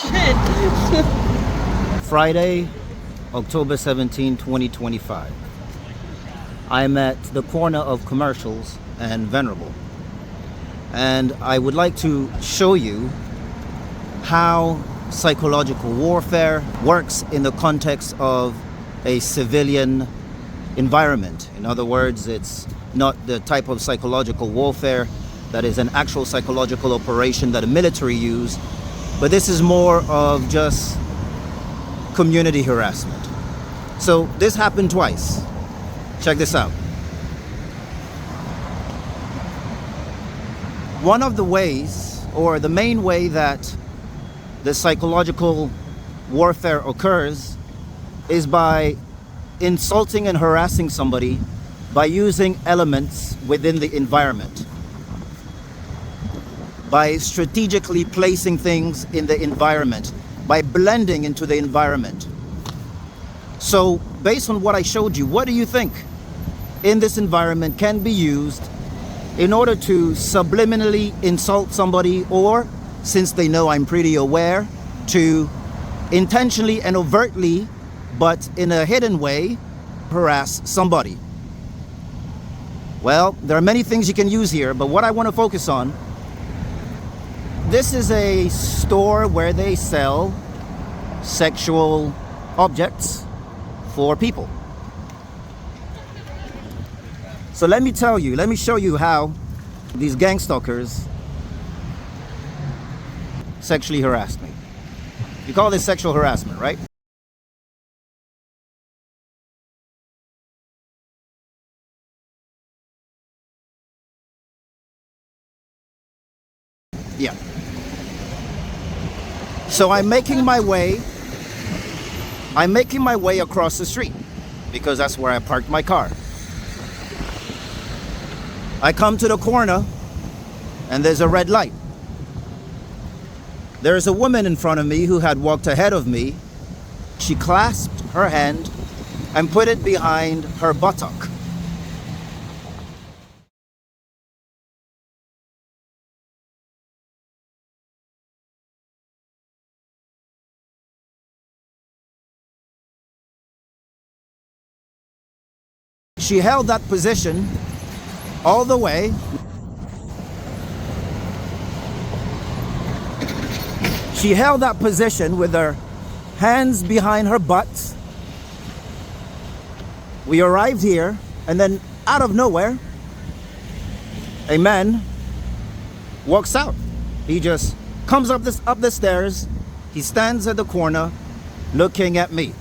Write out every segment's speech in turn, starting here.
Shit. Friday, October 17, 2025. I'm at the corner of Commercials and Venerable. And I would like to show you how psychological warfare works in the context of a civilian environment. In other words, it's not the type of psychological warfare that is an actual psychological operation that a military use, but this is more of just community harassment. So this happened twice. Check this out. One of the ways, or the main way that the psychological warfare occurs is by insulting and harassing somebody by using elements within the environment, by strategically placing things in the environment, by blending into the environment. So based on what I showed you, what do you think in this environment can be used in order to subliminally insult somebody, or, since they know I'm pretty aware, to intentionally and overtly, but in a hidden way, harass somebody? Well, there are many things you can use here, but what I want to focus on, this is a store where they sell sexual objects for people. So let me show you how these gang stalkers sexually harassed me. You call this sexual harassment, right? Yeah. So I'm making my way across the street because that's where I parked my car. I come to the corner and there's a red light. There's a woman in front of me who had walked ahead of me. She clasped her hand and put it behind her buttock. She held that position all the way. She held that position with her hands behind her butt. We arrived here, and then out of nowhere, a man walks out. He just comes up the stairs. He stands at the corner looking at me.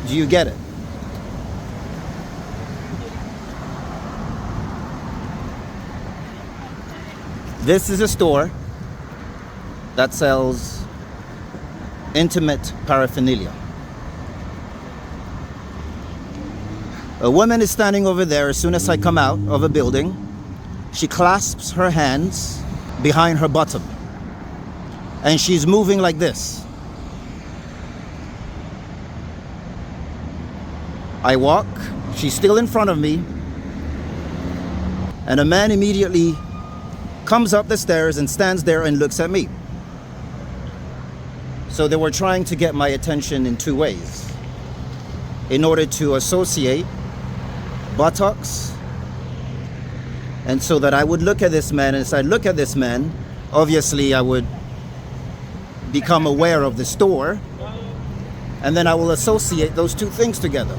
Do you get it? This is a store that sells intimate paraphernalia. A woman is standing over there as soon as I come out of a building. She clasps her hands behind her bottom and she's moving like this. I walk, she's still in front of me, and a man immediately comes up the stairs and stands there and looks at me. So they were trying to get my attention in two ways. In order to associate buttocks, and so that I would look at this man, and as I look at this man, obviously I would become aware of the store, and then I will associate those two things together.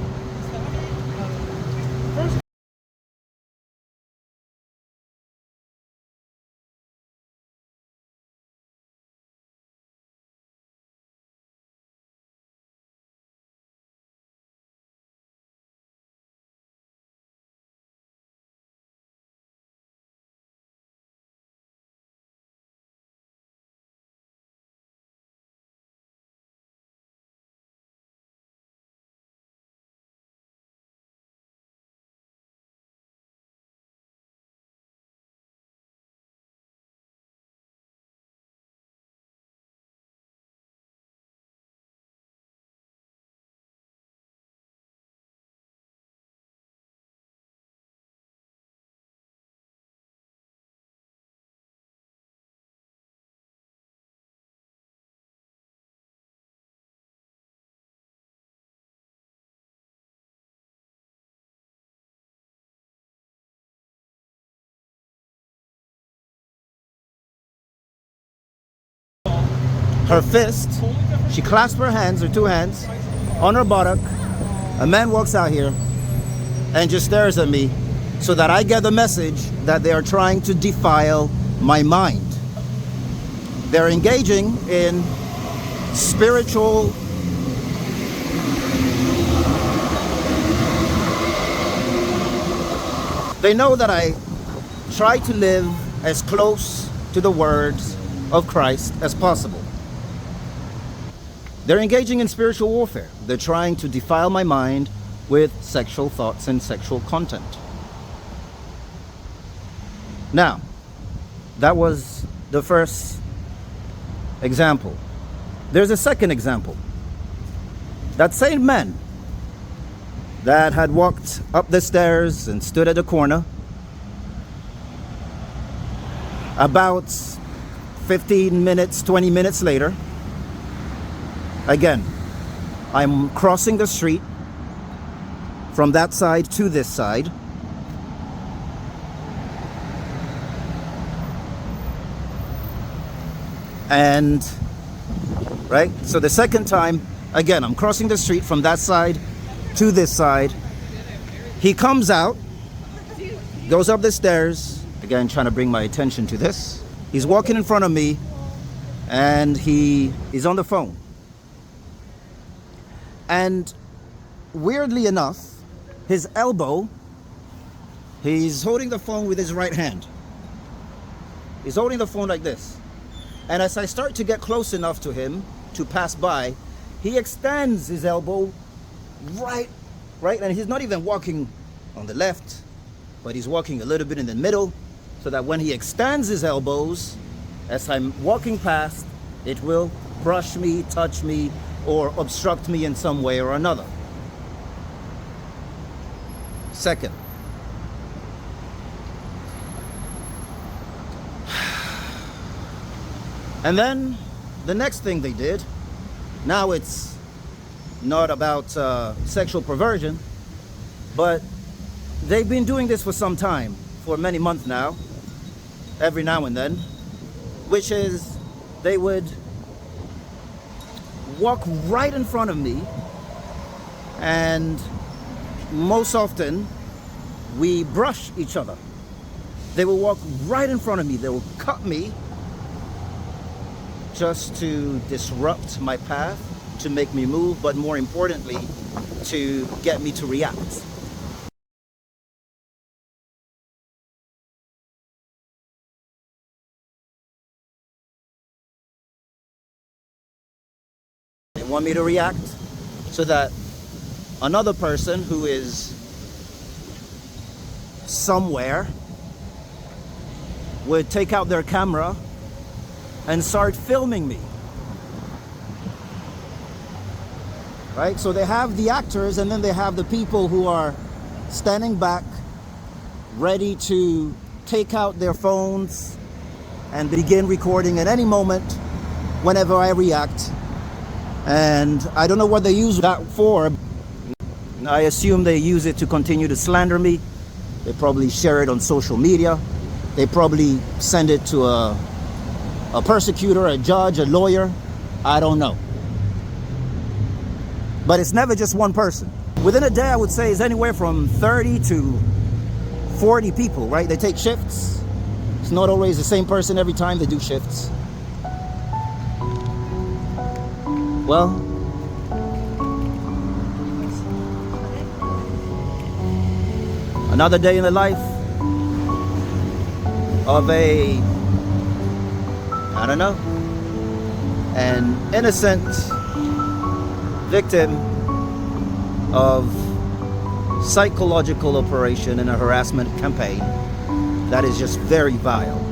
her fist. She clasped her hands, her two hands, on her buttock. A man walks out here and just stares at me so that I get the message that they are trying to defile my mind. They're engaging in spiritual They know that I try to live as close to the words of Christ as possible. They're engaging in spiritual warfare. They're trying to defile my mind with sexual thoughts and sexual content. Now, that was the first example. There's a second example. That same man that had walked up the stairs and stood at the corner, about 15 minutes, 20 minutes later, again, I'm crossing the street from that side to this side. And, right, so the second time, again, I'm crossing the street from that side to this side. He comes out, goes up the stairs, again, trying to bring my attention to this. He's walking in front of me, and he is on the phone. And weirdly enough, his elbow, he's holding the phone with his right hand. He's holding the phone like this. And as I start to get close enough to him to pass by, he extends his elbow right, and he's not even walking on the left, but he's walking a little bit in the middle, so that when he extends his elbows, as I'm walking past, it will brush me, touch me, or obstruct me in some way or another. Second, and then the next thing they did, now it's not about sexual perversion, but they've been doing this for some time, for many months now, every now and then, which is they would walk right in front of me, and most often we brush each other. They will walk right in front of me. They will cut me just to disrupt my path, to make me move, but more importantly, to get me to react. They want me to react so that another person who is somewhere would take out their camera and start filming me. Right? So they have the actors, and then they have the people who are standing back, ready to take out their phones and begin recording at any moment whenever I react. And I don't know what they use that for. I assume they use it to continue to slander me. They probably share it on social media. They probably send it to a persecutor, a judge, a lawyer. I don't know. But it's never just one person. Within a day, I would say, is anywhere from 30 to 40 people, right? They take shifts. It's not always the same person every time they do shifts. Well, another day in the life of a, I don't know, an innocent victim of psychological operation in a harassment campaign that is just very vile.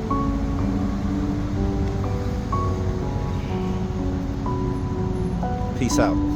Peace out.